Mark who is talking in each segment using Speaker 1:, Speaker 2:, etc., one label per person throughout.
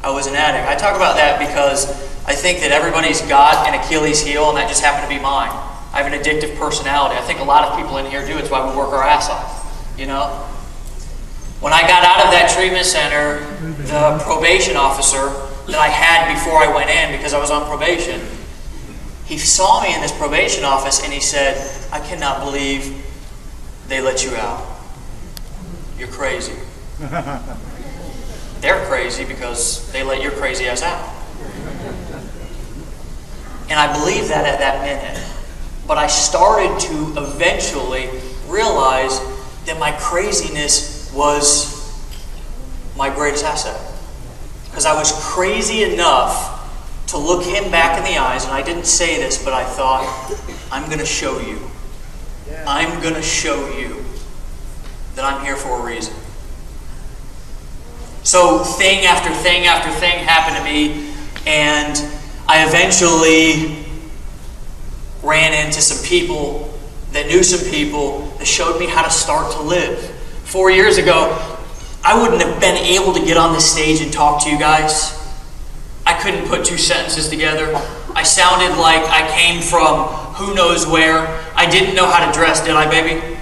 Speaker 1: I was an addict. I talk about that because I think that everybody's got an Achilles heel, and that just happened to be mine. I have an addictive personality. I think a lot of people in here do. It's why we work our ass off, you know? When I got out of that treatment center, the probation officer that I had before I went in, because I was on probation, he saw me in this probation office and he said, "I cannot believe they let you out. You're crazy." They're crazy because they let your crazy ass out. And I believed that at that minute. But I started to eventually realize that my craziness was my greatest asset. Because I was crazy enough to look him back in the eyes, and I didn't say this, but I thought, I'm going to show you. I'm going to show you that I'm here for a reason. So thing after thing after thing happened to me, and I eventually ran into some people that knew some people that showed me how to start to live. 4 years ago, I wouldn't have been able to get on this stage and talk to you guys. I couldn't put two sentences together. I sounded like I came from who knows where. I didn't know how to dress, did I, baby?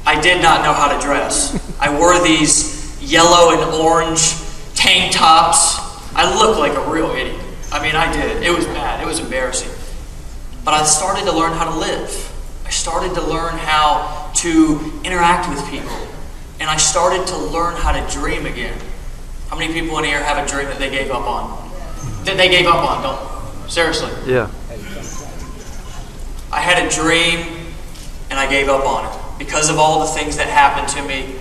Speaker 1: I did not know how to dress. I wore these yellow and orange tank tops. I looked like a real idiot. I mean, I did. It was bad. It was embarrassing. But I started to learn how to live. I started to learn how to interact with people. And I started to learn how to dream again. How many people in here have a dream that they gave up on? That they gave up on, don't? Seriously.
Speaker 2: Yeah.
Speaker 1: I had a dream and I gave up on it. Because of all the things that happened to me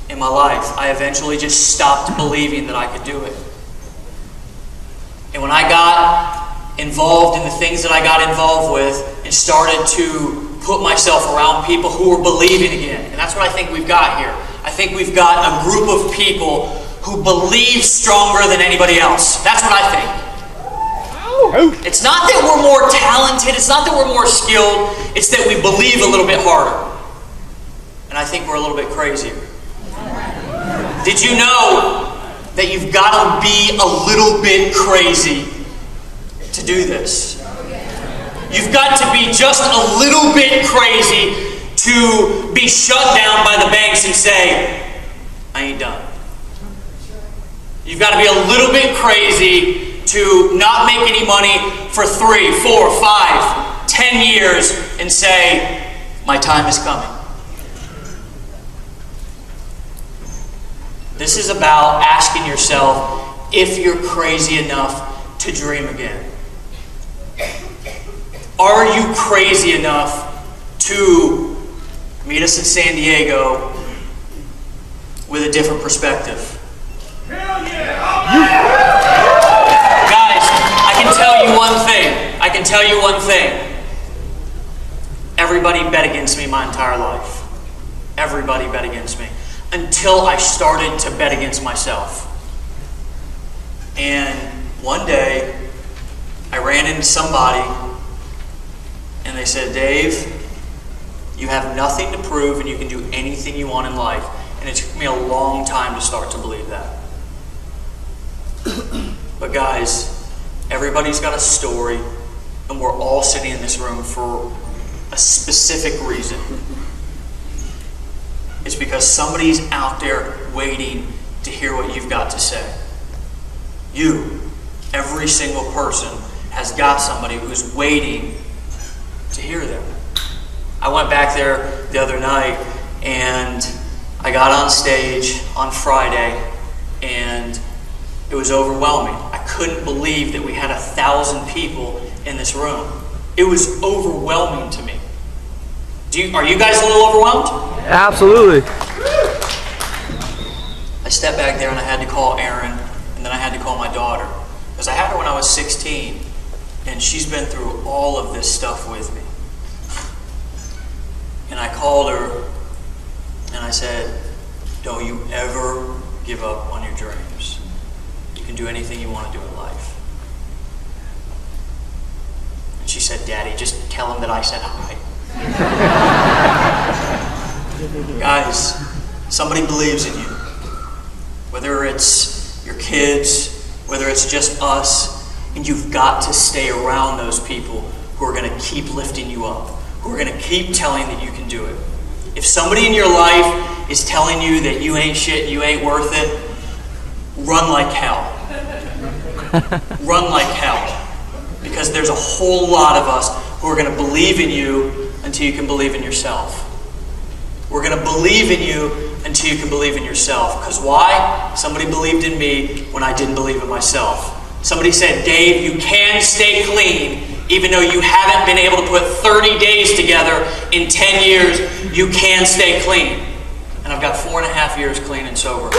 Speaker 1: in my life, I eventually just stopped believing that I could do it. And when I got involved in the things that I got involved with and started to put myself around people who were believing again, and that's what I think we've got here. I think we've got a group of people who believe stronger than anybody else. That's what I think. It's not that we're more talented, it's not that we're more skilled, it's that we believe a little bit harder. And I think we're a little bit crazier. Did you know that you've got to be a little bit crazy to do this? You've got to be just a little bit crazy to be shut down by the banks and say, I ain't done. You've got to be a little bit crazy to not make any money for 3, 4, 5, 10 years and say, my time is coming. This is about asking yourself if you're crazy enough to dream again. Are you crazy enough to meet us in San Diego with a different perspective? Hell yeah! Guys, I can tell you one thing. I can tell you one thing. Everybody bet against me my entire life. Everybody bet against me. Until I started to bet against myself. And one day, I ran into somebody and they said, Dave, you have nothing to prove and you can do anything you want in life. And it took me a long time to start to believe that. But guys, everybody's got a story and we're all sitting in this room for a specific reason. It's because somebody's out there waiting to hear what you've got to say. You, every single person, has got somebody who's waiting to hear them. I went back there the other night and I got on stage on Friday and it was overwhelming. I couldn't believe that we had 1,000 people in this room. It was overwhelming to me. Are you guys a little overwhelmed?
Speaker 2: Absolutely.
Speaker 1: I stepped back there and I had to call Erin, and then I had to call my daughter. Because I had her when I was 16, and she's been through all of this stuff with me. And I called her, and I said, don't you ever give up on your dreams. You can do anything you want to do in life. And she said, Daddy, just tell him that I said hi. Guys, somebody believes in you. Whether it's your kids, whether it's just us, and you've got to stay around those people who are going to keep lifting you up, who are going to keep telling that you can do it. If somebody in your life is telling you that you ain't shit, you ain't worth it, run like hell. Run like hell. Because there's a whole lot of us who are going to believe in you until you can believe in yourself. We're going to believe in you until you can believe in yourself. Because why? Somebody believed in me when I didn't believe in myself. Somebody said, Dave, you can stay clean even though you haven't been able to put 30 days together in 10 years. You can stay clean. And I've got 4.5 years clean and sober.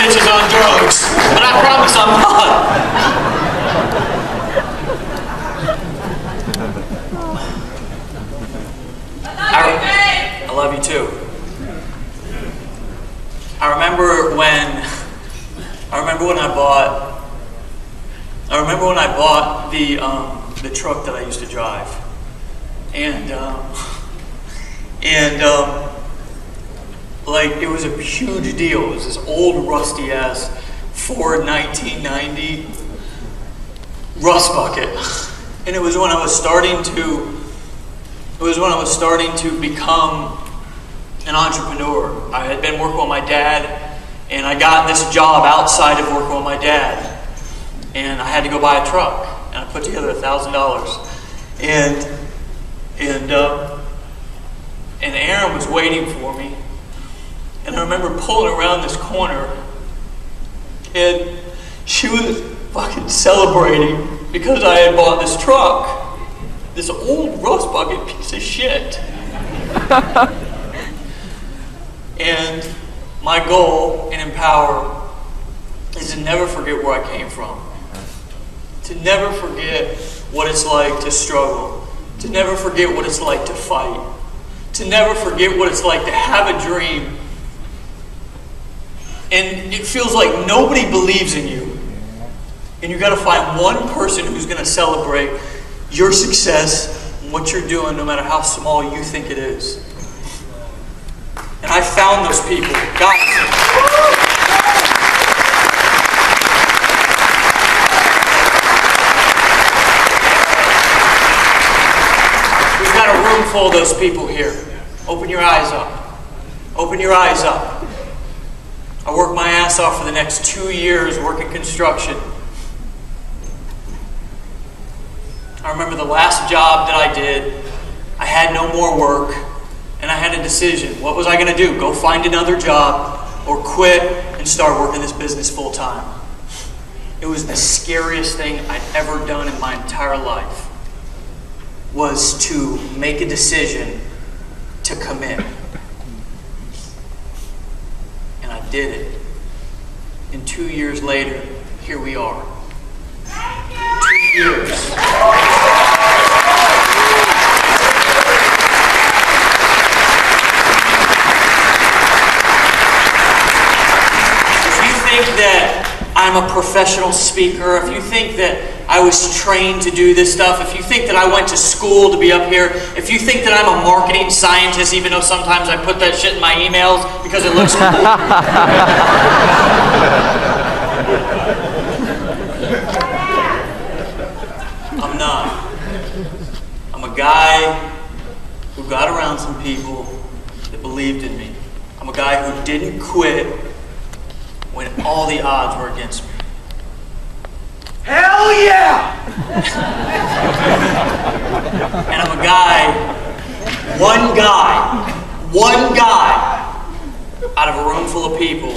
Speaker 1: Bitches on drugs, but I promise I'm not. I love you too. I remember when I bought the truck that I used to drive, and like, it was a huge deal. It was this old rusty ass Ford 1990 rust bucket, and it was when I was starting to become an entrepreneur. I had been working with my dad, and I got this job outside of working with my dad, and I had to go buy a truck, and I put together $1,000, and Erin was waiting for me. And I remember pulling around this corner, and she was fucking celebrating because I had bought this truck, this old rust bucket piece of shit. And my goal in Empower is to never forget where I came from, to never forget what it's like to struggle, to never forget what it's like to fight, to never forget what it's like to have a dream. And it feels like nobody believes in you. And you've got to find one person who's going to celebrate your success and what you're doing, no matter how small you think it is. And I found those people. Guys. We've got a room full of those people here. Open your eyes up. Open your eyes up. I worked my ass off for the next 2 years working construction. I remember the last job that I did, I had no more work, and I had a decision. What was I going to do? Go find another job or quit and start working this business full time? It was the scariest thing I'd ever done in my entire life, was to make a decision to commit. Did it. And 2 years later, here we are. 2 years. If you think that I'm a professional speaker, if you think that I was trained to do this stuff, if you think that I went to school to be up here, if you think that I'm a marketing scientist, even though sometimes I put that shit in my emails because it looks cool. I'm not. I'm a guy who got around some people that believed in me. I'm a guy who didn't quit when all the odds were against me.
Speaker 2: Hell yeah!
Speaker 1: And I'm a guy, one guy out of a room full of people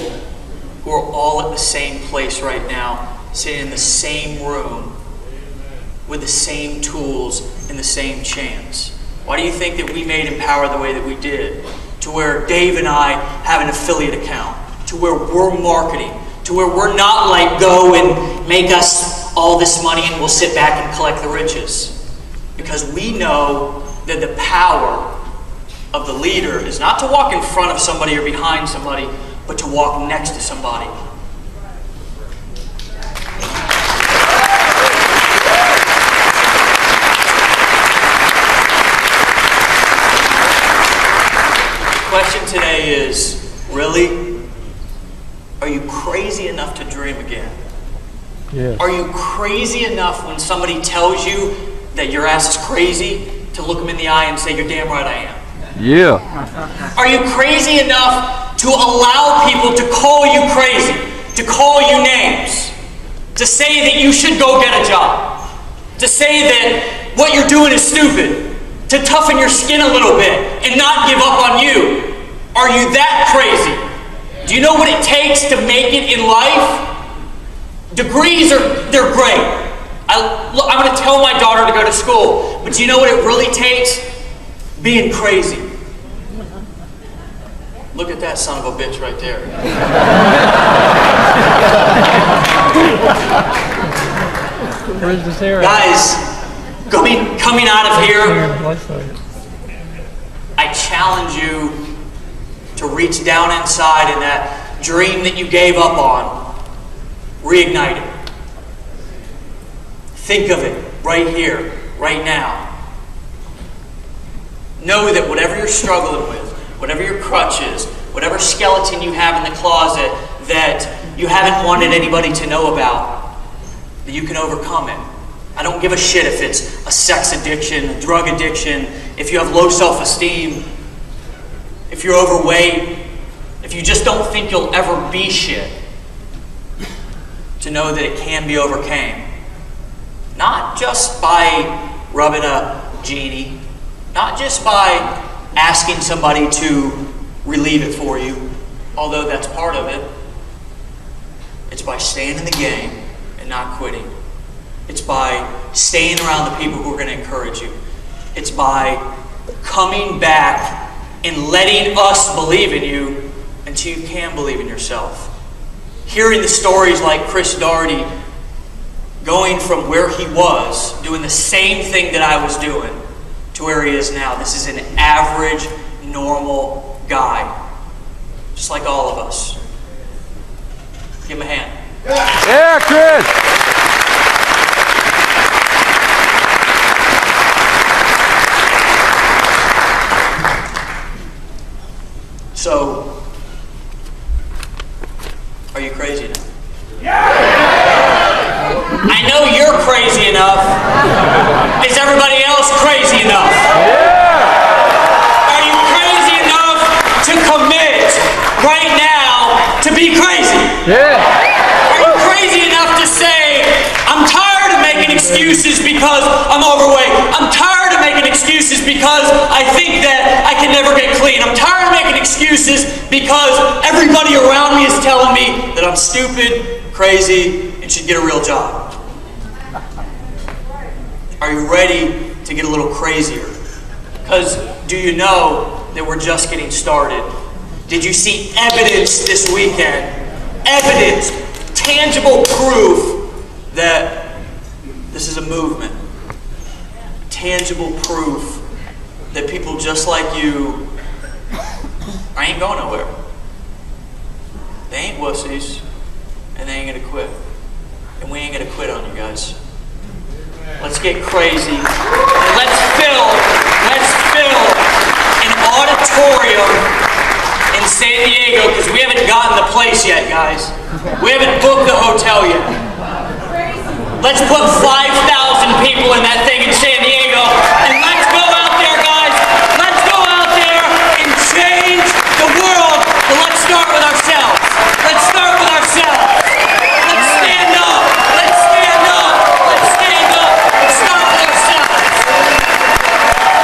Speaker 1: who are all at the same place right now, sitting in the same room with the same tools and the same chance. Why do you think that we made Empower the way that we did? To where Dave and I have an affiliate account, to where we're marketing, to where we're not like, go and make us all this money and we'll sit back and collect the riches. Because we know that the power of the leader is not to walk in front of somebody or behind somebody, but to walk next to somebody. The question today is, really? Are you crazy enough to dream again?
Speaker 2: Yeah.
Speaker 1: Are you crazy enough when somebody tells you that your ass is crazy to look them in the eye and say, you're damn right I am?
Speaker 2: Yeah.
Speaker 1: Are you crazy enough to allow people to call you crazy, to call you names, to say that you should go get a job, to say that what you're doing is stupid, to toughen your skin a little bit and not give up on you? Are you that crazy? Do you know what it takes to make it in life? Degrees they're great. I'm going to tell my daughter to go to school, but do you know what it really takes? Being crazy. Look at that son of a bitch right there.
Speaker 2: Where's the Sarah?
Speaker 1: Guys, coming out of here, I challenge you to reach down inside and that dream that you gave up on, reignite it. Think of it right here, right now. Know that whatever you're struggling with, whatever your crutch is, whatever skeleton you have in the closet that you haven't wanted anybody to know about, that you can overcome it. I don't give a shit if it's a sex addiction, a drug addiction, if you have low self-esteem, if you're overweight, if you just don't think you'll ever be shit. To know that it can be overcome. Not just by rubbing a genie, not just by asking somebody to relieve it for you, although that's part of it. It's by staying in the game and not quitting. It's by staying around the people who are going to encourage you. It's by coming back and letting us believe in you until you can believe in yourself. Hearing the stories like Chris Daugherty going from where he was, doing the same thing that I was doing, to where he is now. This is an average, normal guy. Just like all of us. Give him a hand.
Speaker 2: Yeah, Chris!
Speaker 1: So, are you crazy enough? I know you're crazy enough. Is everybody else crazy enough? Are you crazy enough to commit right now to be crazy? Are you crazy enough to say, I'm tired of making excuses because I'm overweight. I'm tired of making excuses because I think that I can never get clean. I'm tired of making excuses because everybody around me is telling me that I'm stupid, crazy, and should get a real job. Are you ready to get a little crazier? Because do you know that we're just getting started? Did you see evidence this weekend? Evidence, tangible proof that this is a movement. Tangible proof that people just like you, I ain't going nowhere. They ain't wussies, and they ain't gonna quit. And we ain't gonna quit on you guys. Let's get crazy. And let's fill an auditorium in San Diego, because we haven't gotten the place yet, guys. We haven't booked the hotel yet. Let's put 5,000 people in that thing in San Diego, and let's go out there, guys. Let's go out there and change the world. But let's start with ourselves. Let's start with ourselves. Let's stand up. Let's stand up. Let's stand up. Let's start with ourselves.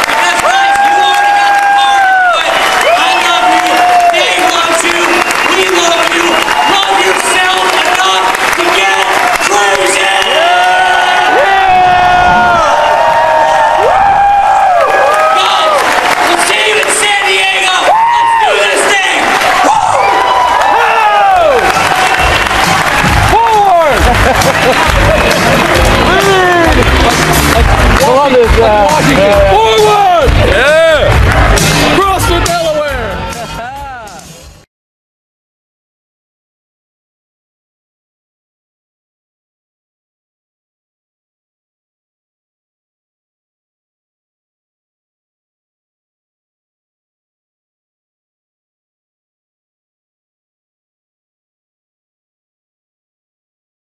Speaker 1: Because, guys, you already got the power to do it. I love you. Dave loves you. We love you. Love yourself enough to get crazy.
Speaker 2: on this.
Speaker 3: Washington, forward!